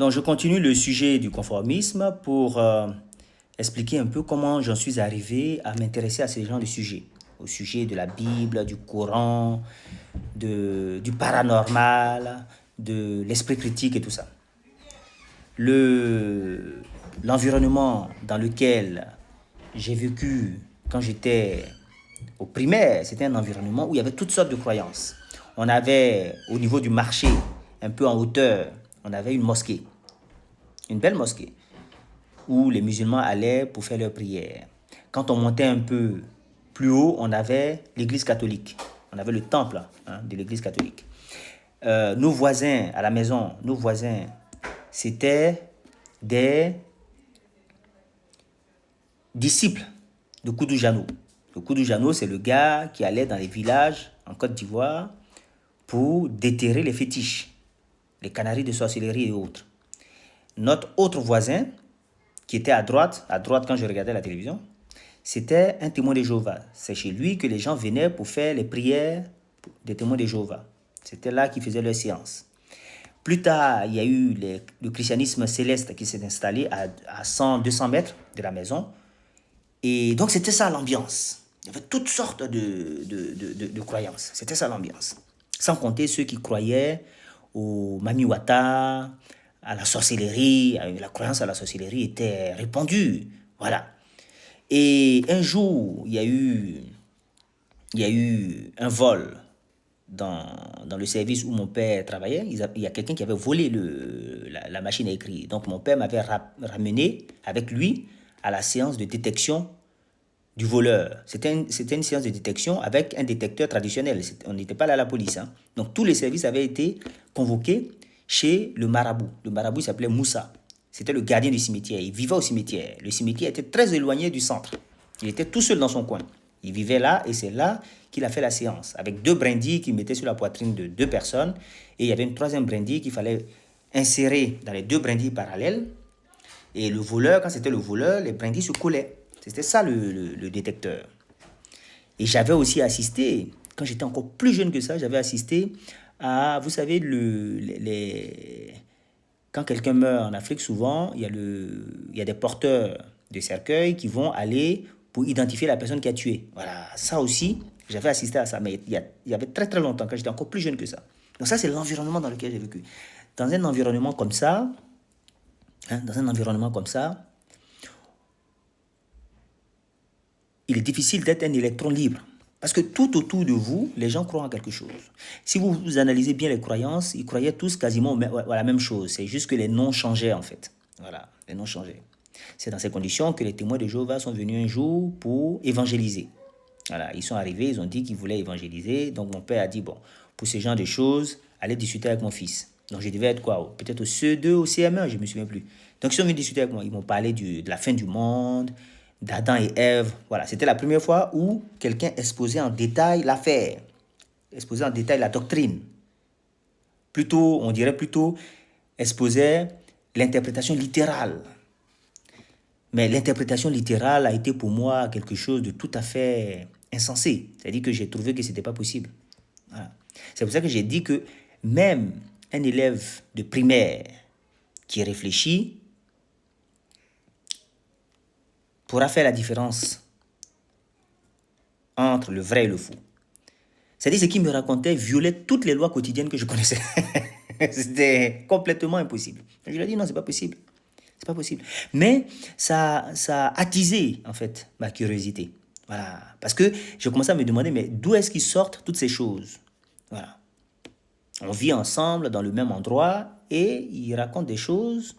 Donc, je continue le sujet du conformisme pour expliquer un peu comment j'en suis arrivé à m'intéresser à ces genres de sujets. Au sujet de la Bible, du Coran, du paranormal, de l'esprit critique et tout ça. L'environnement dans lequel j'ai vécu quand j'étais au primaire, c'était un environnement où il y avait toutes sortes de croyances. On avait, au niveau du marché, un peu en hauteur, on avait une mosquée, une belle mosquée, où les musulmans allaient pour faire leurs prières. Quand on montait un peu plus haut, on avait l'église catholique. On avait le temple de l'église catholique. Nos voisins à la maison, nos voisins, c'était des disciples de Koudou Jano. Le Koudou Jano, c'est le gars qui allait dans les villages en Côte d'Ivoire pour déterrer les fétiches, les canaries de sorcellerie et autres. Notre autre voisin, qui était à droite quand je regardais la télévision, c'était un témoin de Jéhovah. C'est chez lui que les gens venaient pour faire les prières des témoins de Jéhovah. C'était là qu'ils faisaient leurs séances. Plus tard, il y a eu le christianisme céleste qui s'est installé à 100-200 mètres de la maison. Et donc, c'était ça l'ambiance. Il y avait toutes sortes de croyances. C'était ça l'ambiance. Sans compter ceux qui croyaient au Mamiwata, à la sorcellerie. La croyance à la sorcellerie était répandue. Voilà. Et un jour, il y a eu un vol dans le service où mon père travaillait. Il y a quelqu'un qui avait volé la machine à écrire. Donc, mon père m'avait ramené avec lui à la séance de détection du voleur. C'était une séance de détection avec un détecteur traditionnel. On n'était pas là à la police. Donc, tous les services avaient été convoqués chez le marabout. Le marabout s'appelait Moussa. C'était le gardien du cimetière. Il vivait au cimetière. Le cimetière était très éloigné du centre. Il était tout seul dans son coin. Il vivait là et c'est là qu'il a fait la séance. Avec 2 brindilles qu'il mettait sur la poitrine de 2 personnes. Et il y avait une 3e brindille qu'il fallait insérer dans les 2 brindilles parallèles. Et le voleur, quand c'était le voleur, les brindilles se collaient. C'était ça le détecteur. Et j'avais aussi assisté, quand j'étais encore plus jeune que ça, j'avais assisté à, vous savez, quand quelqu'un meurt en Afrique, souvent, il y a des porteurs de cercueils qui vont aller pour identifier la personne qui a tué. Voilà, ça aussi, j'avais assisté à ça, mais il y avait très très longtemps, quand j'étais encore plus jeune que ça. Donc ça, c'est l'environnement dans lequel j'ai vécu. Dans un environnement comme ça, il est difficile d'être un électron libre. Parce que tout autour de vous, les gens croient en quelque chose. Si vous analysez bien les croyances, ils croyaient tous quasiment à la même chose. C'est juste que les noms changeaient en fait. Voilà, les noms changeaient. C'est dans ces conditions que les témoins de Jéhovah sont venus un jour pour évangéliser. Voilà, ils sont arrivés, ils ont dit qu'ils voulaient évangéliser. Donc mon père a dit, bon, pour ce genre de choses, allez discuter avec mon fils. Donc je devais être quoi? Peut-être au CE2, au CM1, je ne me souviens plus. Donc ils sont venus discuter avec moi. Ils m'ont parlé de la fin du monde, d'Adam et Ève. Voilà, c'était la première fois où quelqu'un exposait en détail l'affaire, exposait en détail la doctrine. Plutôt, on dirait plutôt, exposait l'interprétation littérale. Mais l'interprétation littérale a été pour moi quelque chose de tout à fait insensé. C'est-à-dire que j'ai trouvé que ce n'était pas possible. Voilà. C'est pour ça que j'ai dit que même un élève de primaire qui réfléchit pourra faire la différence entre le vrai et le faux. C'est-à-dire ce qu'il me racontait violait toutes les lois quotidiennes que je connaissais. C'était complètement impossible. Je lui ai dit non, c'est pas possible. C'est pas possible. Mais ça a attisé, en fait, ma curiosité. Voilà. Parce que je commençais à me demander, mais d'où est-ce qu'ils sortent toutes ces choses? Voilà. On vit ensemble dans le même endroit et ils racontent des choses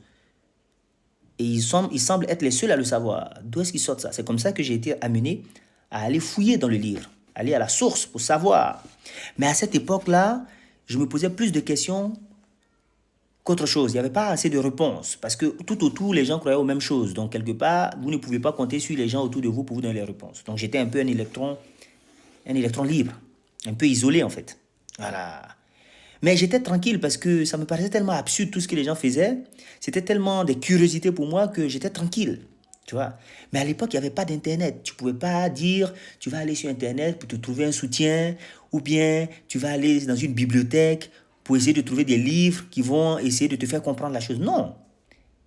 et ils semblent être les seuls à le savoir. D'où est-ce qu'ils sortent ça? C'est comme ça que j'ai été amené à aller fouiller dans le livre, aller à la source pour savoir. Mais à cette époque-là, je me posais plus de questions qu'autre chose. Il n'y avait pas assez de réponses parce que tout autour, les gens croyaient aux mêmes choses. Donc, quelque part, vous ne pouvez pas compter sur les gens autour de vous pour vous donner les réponses. Donc, j'étais un peu un électron libre, un peu isolé en fait. Voilà. Mais j'étais tranquille parce que ça me paraissait tellement absurde tout ce que les gens faisaient. C'était tellement des curiosités pour moi que j'étais tranquille. Tu vois. Mais à l'époque, il n'y avait pas d'Internet. Tu ne pouvais pas dire, tu vas aller sur Internet pour te trouver un soutien, ou bien tu vas aller dans une bibliothèque pour essayer de trouver des livres qui vont essayer de te faire comprendre la chose. Non.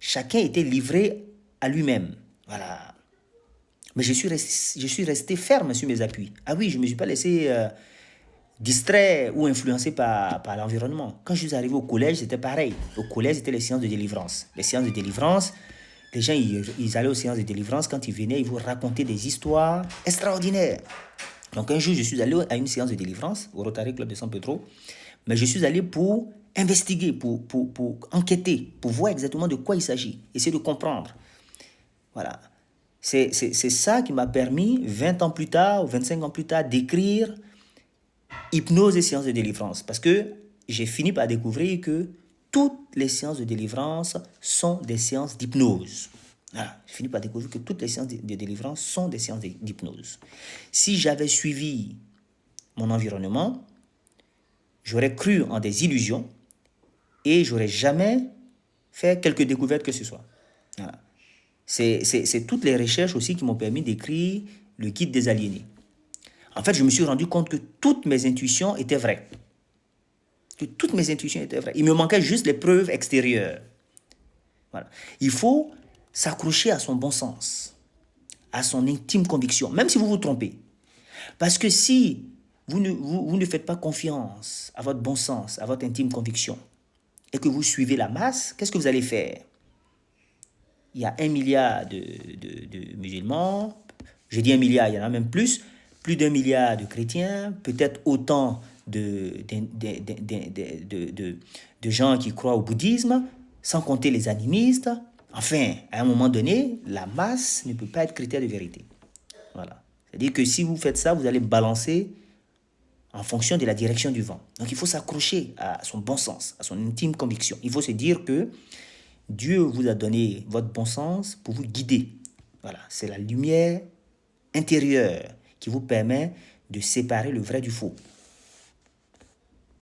Chacun était livré à lui-même. Voilà. Mais je suis resté ferme sur mes appuis. Ah oui, je ne me suis pas laissé distrait ou influencé par l'environnement. Quand je suis arrivé au collège, c'était pareil. Au collège, c'était les séances de délivrance. Les séances de délivrance, les gens, ils allaient aux séances de délivrance. Quand ils venaient, ils vous racontaient des histoires extraordinaires. Donc un jour, je suis allé à une séance de délivrance au Rotary Club de San Pedro. Mais je suis allé pour investiguer, pour enquêter, pour voir exactement de quoi il s'agit, essayer de comprendre. Voilà. C'est ça qui m'a permis, 20 ans plus tard ou 25 ans plus tard, d'écrire Hypnose et séances de délivrance. Parce que j'ai fini par découvrir que toutes les séances de délivrance sont des séances d'hypnose. Voilà. J'ai fini par découvrir que toutes les séances de délivrance sont des séances d'hypnose. Si j'avais suivi mon environnement, j'aurais cru en des illusions et j'aurais jamais fait quelque découverte que ce soit. Voilà. C'est toutes les recherches aussi qui m'ont permis d'écrire le guide des aliénés. En fait, je me suis rendu compte que toutes mes intuitions étaient vraies. Que toutes mes intuitions étaient vraies. Il me manquait juste les preuves extérieures. Voilà. Il faut s'accrocher à son bon sens, à son intime conviction, même si vous vous trompez. Parce que si vous ne faites pas confiance à votre bon sens, à votre intime conviction, et que vous suivez la masse, qu'est-ce que vous allez faire? Il y a 1 milliard de musulmans, je dis 1 milliard, il y en a même plus d'1 milliard de chrétiens, peut-être autant de gens qui croient au bouddhisme, sans compter les animistes. Enfin, à un moment donné, la masse ne peut pas être critère de vérité. Voilà. C'est-à-dire que si vous faites ça, vous allez balancer en fonction de la direction du vent. Donc il faut s'accrocher à son bon sens, à son intime conviction. Il faut se dire que Dieu vous a donné votre bon sens pour vous guider. Voilà, c'est la lumière intérieure qui vous permet de séparer le vrai du faux.